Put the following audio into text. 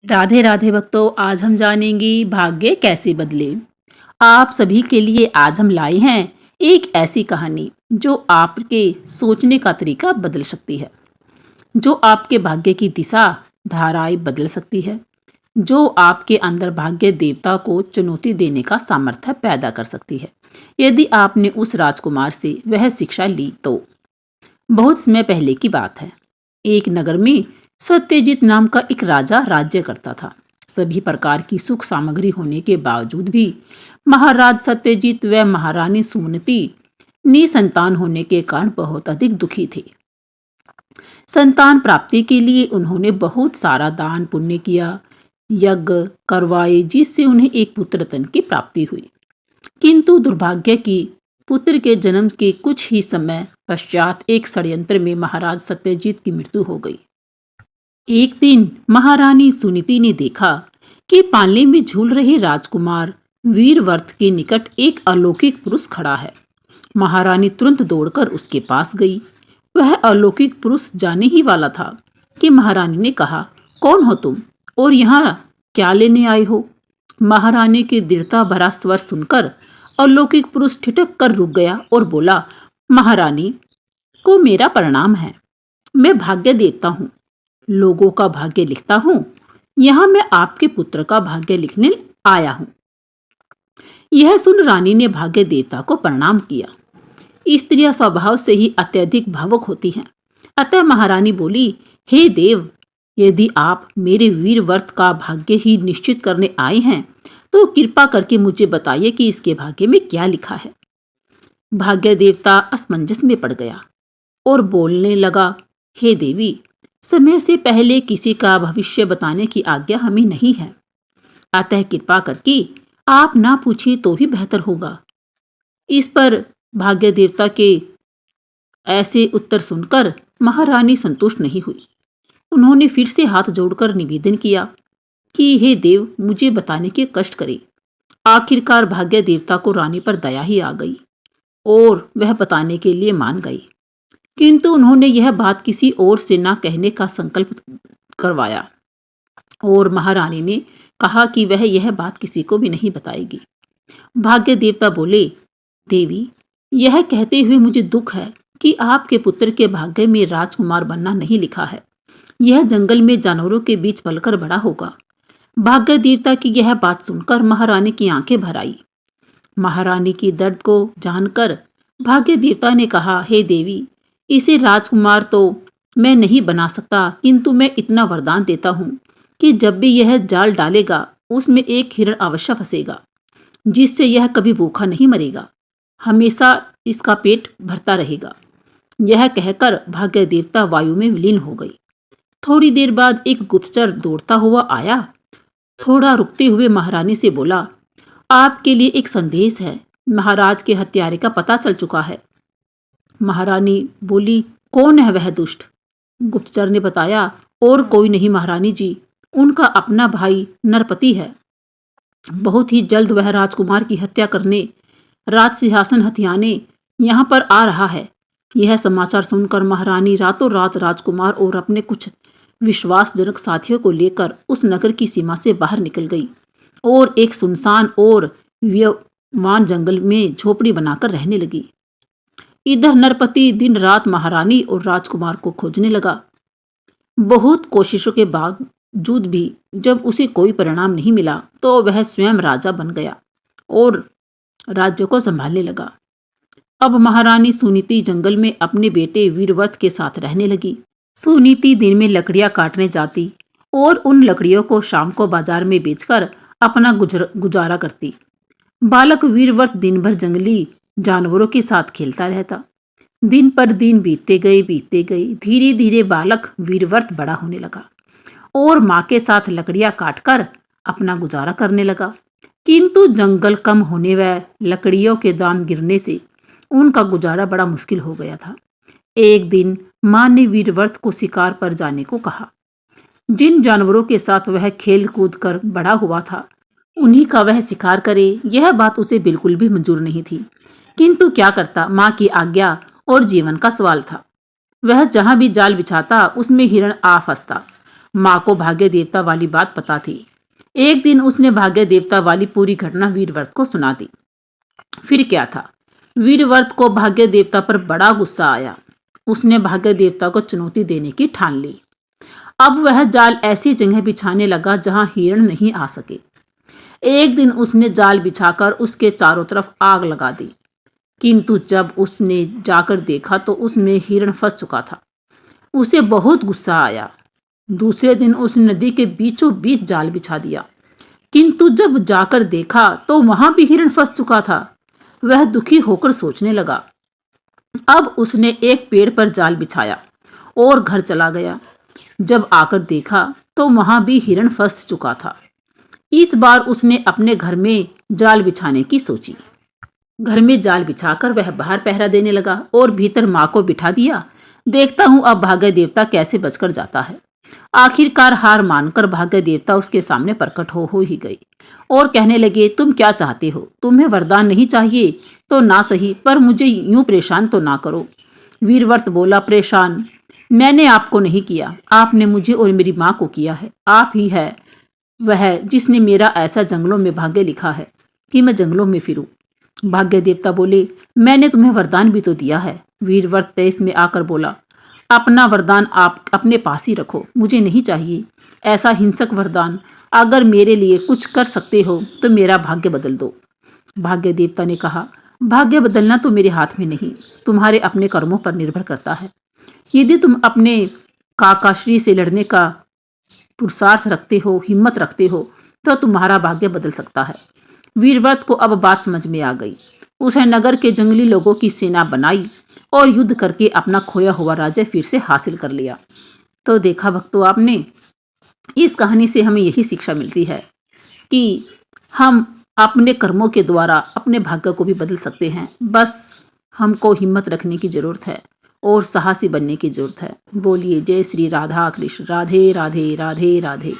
राधे राधे भक्तों, आज हम जानेंगे भाग्य कैसे बदले। आप सभी के लिए आज हम लाए हैं एक ऐसी कहानी जो आपके सोचने का तरीका बदल सकती है, जो आपके भाग्य की दिशा धाराएं बदल सकती है, जो आपके अंदर भाग्य देवता को चुनौती देने का सामर्थ्य पैदा कर सकती है। यदि आपने उस राजकुमार से वह शिक्षा ली तो। बहुत समय पहले की बात है। एक नगर में सत्यजीत नाम का एक राजा राज्य करता था। सभी प्रकार की सुख सामग्री होने के बावजूद भी महाराज सत्यजीत व महारानी सुमनति निसंतान होने के कारण बहुत अधिक दुखी थे। संतान प्राप्ति के लिए उन्होंने बहुत सारा दान पुण्य किया, यज्ञ करवाए, जिससे उन्हें एक पुत्र रत्न की प्राप्ति हुई। किंतु दुर्भाग्य की पुत्र के जन्म के कुछ ही समय पश्चात एक षड्यंत्र में महाराज सत्यजीत की मृत्यु हो गई। एक दिन महारानी सुनीति ने देखा कि पालने में झूल रहे राजकुमार वीरवर्त के निकट एक अलौकिक पुरुष खड़ा है। महारानी तुरंत दौड़कर उसके पास गई। वह अलौकिक पुरुष जाने ही वाला था कि महारानी ने कहा, कौन हो तुम और यहाँ क्या लेने आए हो? महारानी की दृढ़ता भरा स्वर सुनकर अलौकिक पुरुष ठिठक कर रुक गया और बोला, महारानी को मेरा प्रणाम है। मैं भाग्य देवता हूँ, लोगों का भाग्य लिखता हूँ। यहाँ मैं आपके पुत्र का भाग्य लिखने आया हूँ। यह सुन रानी ने भाग्य देवता को प्रणाम किया। स्त्रियां स्वभाव से ही अत्यधिक भावुक होती हैं। अतः महारानी बोली, हे देव, यदि आप मेरे वीरव्रत का भाग्य ही निश्चित करने आए हैं तो कृपा करके मुझे बताइए कि इसके भाग्य में क्या लिखा है। भाग्य देवता असमंजस में पड़ गया और बोलने लगा, हे देवी, समय से पहले किसी का भविष्य बताने की आज्ञा हमें नहीं है, अतः कृपा करके आप ना पूछिए तो ही बेहतर होगा। इस पर भाग्य देवता के ऐसे उत्तर सुनकर महारानी संतुष्ट नहीं हुई। उन्होंने फिर से हाथ जोड़कर निवेदन किया कि हे देव, मुझे बताने के कष्ट करे। आखिरकार भाग्य देवता को रानी पर दया ही आ गई और वह बताने के लिए मान गई। किंतु उन्होंने यह बात किसी और से ना कहने का संकल्प करवाया और महारानी ने कहा कि वह यह बात किसी को भी नहीं बताएगी। भाग्य देवता बोले, देवी, यह कहते हुए मुझे दुख है कि आपके पुत्र के भाग्य में राजकुमार बनना नहीं लिखा है। यह जंगल में जानवरों के बीच पलकर बड़ा होगा। भाग्य देवता की यह बात सुनकर महारानी की आंखें भर आई। महारानी की दर्द को जानकर भाग्य देवता ने कहा, हे देवी, इसे राजकुमार तो मैं नहीं बना सकता, किंतु मैं इतना वरदान देता हूँ कि जब भी यह जाल डालेगा उसमें एक हिरण अवश्य फंसेगा, जिससे यह कभी भूखा नहीं मरेगा, हमेशा इसका पेट भरता रहेगा। यह कहकर भाग्य देवता वायु में विलीन हो गई। थोड़ी देर बाद एक गुप्तचर दौड़ता हुआ आया। थोड़ा रुकते हुए महारानी से बोला, आपके लिए एक संदेश है। महाराज के हत्यारे का पता चल चुका है। महारानी बोली, कौन है वह दुष्ट? गुप्तचर ने बताया, और कोई नहीं महारानी जी, उनका अपना भाई नरपति है। बहुत ही जल्द वह राजकुमार की हत्या करने राज सिंहासन हथियाने यहाँ पर आ रहा है। यह समाचार सुनकर महारानी रातों रात राजकुमार और अपने कुछ विश्वासजनक साथियों को लेकर उस नगर की सीमा से बाहर निकल गई और एक सुनसान और व्यवमान जंगल में झोपड़ी बनाकर रहने लगी। इधर नरपति दिन रात महारानी और राजकुमार को खोजने लगा। बहुत कोशिशों के बावजूद भी जब उसे कोई परिणाम नहीं मिला तो वह स्वयं राजा बन गया और राज्य को संभालने लगा। अब महारानी सुनीति जंगल में अपने बेटे वीरव्रत के साथ रहने लगी। सुनीति दिन में लकड़ियां काटने जाती और उन लकड़ियों को शाम को बाजार में बेचकर अपना गुजारा करती। बालक वीरव्रत दिन भर जंगली जानवरों के साथ खेलता रहता। दिन पर दिन बीतते गए। धीरे धीरे बालक वीरव्रत बड़ा होने लगा और माँ के साथ लकड़ियां काटकर अपना गुजारा करने लगा। किंतु जंगल कम होने व लकड़ियों के दाम गिरने से उनका गुजारा बड़ा मुश्किल हो गया था। एक दिन माँ ने वीरव्रत को शिकार पर जाने को कहा। जिन जानवरों के साथ वह खेल कूद कर बड़ा हुआ था उन्हीं का वह शिकार करे, यह बात उसे बिल्कुल भी मंजूर नहीं थी। किंतु क्या करता, माँ की आज्ञा और जीवन का सवाल था। वह जहां भी जाल बिछाता उसमें हिरण आ फंसता माँ को भाग्य देवता वाली बात पता थी। एक दिन उसने भाग्य देवता वाली पूरी घटना वीरव्रत को सुना दी। फिर क्या था, वीरव्रत को भाग्य देवता पर बड़ा गुस्सा आया। उसने भाग्य देवता को चुनौती देने की ठान ली। अब वह जाल ऐसी जगह बिछाने लगा जहां हिरण नहीं आ सके। एक दिन उसने जाल बिछाकर उसके चारों तरफ आग लगा दी, किंतु जब उसने जाकर देखा तो उसमें हिरण फंस चुका था। उसे बहुत गुस्सा आया। दूसरे दिन उसने नदी के बीचों बीच जाल बिछा दिया, किंतु जब जाकर देखा तो वहां भी हिरण फंस चुका था। वह दुखी होकर सोचने लगा। अब उसने एक पेड़ पर जाल बिछाया और घर चला गया। जब आकर देखा तो वहां भी हिरण फंस चुका था। इस बार उसने अपने घर में जाल बिछाने की सोची। घर में जाल बिछाकर वह बाहर पहरा देने लगा और भीतर माँ को बिठा दिया। देखता हूं अब भाग्य देवता कैसे बचकर जाता है। आखिरकार हार मानकर भाग्य देवता उसके सामने प्रकट हो ही गई और कहने लगे, तुम क्या चाहते हो? तुम्हें वरदान नहीं चाहिए तो ना सही, पर मुझे यूं परेशान तो ना करो। वीरव्रत बोला, परेशान मैंने आपको नहीं किया, आपने मुझे और मेरी माँ को किया है। आप ही है वह जिसने मेरा ऐसा जंगलों में भाग्य लिखा है कि मैं जंगलों में फिरूं। भाग्य देवता बोले, मैंने तुम्हें वरदान भी तो दिया है। वीरव्रत तेज में आकर बोला, अपना वरदान आप अपने पास ही रखो, मुझे नहीं चाहिए ऐसा हिंसक वरदान। अगर मेरे लिए कुछ कर सकते हो तो मेरा भाग्य बदल दो। भाग्य देवता ने कहा, भाग्य बदलना तो मेरे हाथ में नहीं, तुम्हारे अपने कर्मों पर निर्भर करता है। यदि तुम अपने काकाश्री से लड़ने का पुरुषार्थ रखते हो, हिम्मत रखते हो, तो तुम्हारा भाग्य बदल सकता है। वीरव्रत को अब बात समझ में आ गई। उसने नगर के जंगली लोगों की सेना बनाई और युद्ध करके अपना खोया हुआ राज्य फिर से हासिल कर लिया। तो देखा भक्तों आपने, इस कहानी से हमें यही शिक्षा मिलती है कि हम अपने कर्मों के द्वारा अपने भाग्य को भी बदल सकते हैं। बस हमको हिम्मत रखने की जरूरत है और साहसी बनने की जरूरत है। बोलिए जय श्री राधा कृष्ण। राधे राधे राधे राधे।